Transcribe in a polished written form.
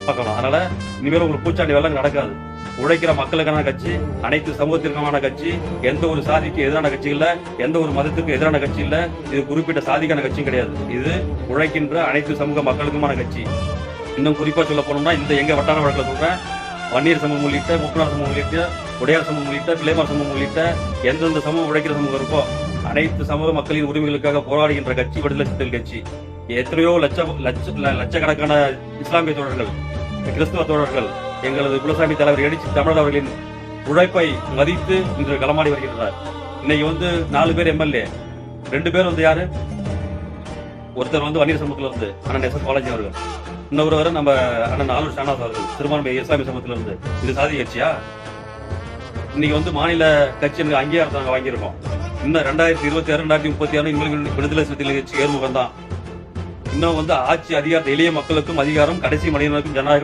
பார்க்கணும். அதனால இனிமேல் உங்களுக்கு பூச்சாண்டி வேலை நடக்காது. உழைக்கிற மக்களுக்கான கட்சி, அனைத்து சமூகத்திற்கான கட்சி, எந்த ஒரு சாதிக்கு எதிரான கட்சி இல்ல, எந்த ஒரு மதத்துக்கு எதிரான கட்சி இல்ல, இது குறிப்பிட்ட சாதிக்கான கட்சியும் கிடையாது. இது உழைக்கின்ற அனைத்து சமூக மக்களுக்குமான கட்சி. இன்னும் குறிப்பா சொல்ல போனோம்னா இந்த எங்க வட்டார வழக்கில் சொல்றேன், வன்னியர் சமூகம் உள்ளிட்ட, முப்பனார் சமூகம் உள்ளிட்ட, உடையார் சமூகம் உள்ளிட்ட, பிள்ளைமார் சமூகம் உள்ளிட்ட எந்தெந்த சமூகம் உழைக்கிற சமூகம் இருக்கோ அனைத்து சமூக மக்களின் உரிமைகளுக்காக போராடுகின்ற கட்சி விடுதலை சிறுத்தைகள் கட்சி. எத்தனையோ லட்சக்கணக்கான இஸ்லாமிய தோழர்கள், கிறிஸ்துவ தோழர்கள் எங்களது குலசாமி தலைவர் எழுச்சி தமிழர் அவர்களின் உழைப்பை மதித்து இன்று களமாடி வருகின்றனர். இன்னைக்கு 4 பேர் எம்எல்ஏ, 2 பேர் யாரு? ஒருத்தர் வன்னியர் சமூகத்துல இருந்து அண்ணன் எஸ் பாலாஜி அவர்கள், இன்னொருவர் நம்ம அண்ணன் ஆலூர் ஷானாஸ் அவர்கள் சிறுபான்மை இஸ்லாமிய சமூகத்துல இருந்து. இது சாதி கட்சியா? இன்னைக்கு மாநில கட்சி அங்கீகாரத்தை நாங்கள் வாங்கியிருக்கோம். இன்னும் 2026 2036 எங்களுக்கு விடுதலை சிறுத்தைகள் கட்சி ஏறுமுகம் தான். இன்னும் ஆட்சி அதிகாரத்தை எளிய மக்களுக்கும் அதிகாரம், கடைசி மனிதனுக்கும் ஜனநாயகம்